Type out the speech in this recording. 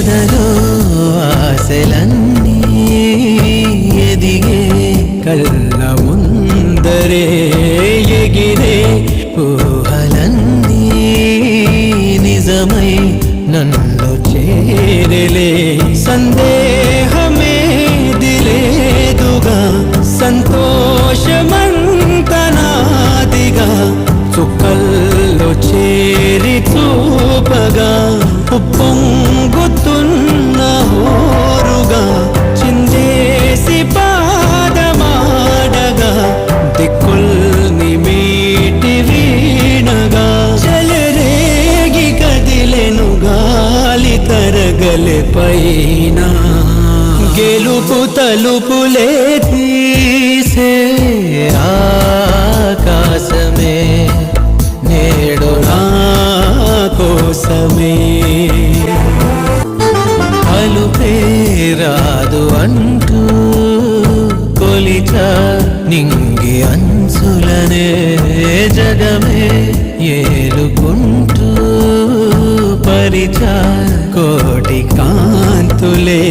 ఎదలో ఆశలన్నీ ఎదిగే కళ్ళ ముందరే ఎగిరే ఊహలన్నీ నిజమై నన్ను చేరలే సందేహమేది లేదుగా సంతోషమంతనాదిగా చుక్కల్లో చేరి చూపగా ఉప్పొంగుతున్న హోరుగా చిందేసి పాదమాడగా దిక్కుల్ని మీటి వీణగా చెలరేగి కదిలెను గాలి తరగలే పైన గెలుపు తలుపులే తీసే ఆకాశమే నేడు నా కోసమే అలుపే రాదు అంటూ కొలిచ నింగి అంచులనే జగమే ఏలుకుంటూ పరిచ కోటి కాంతులే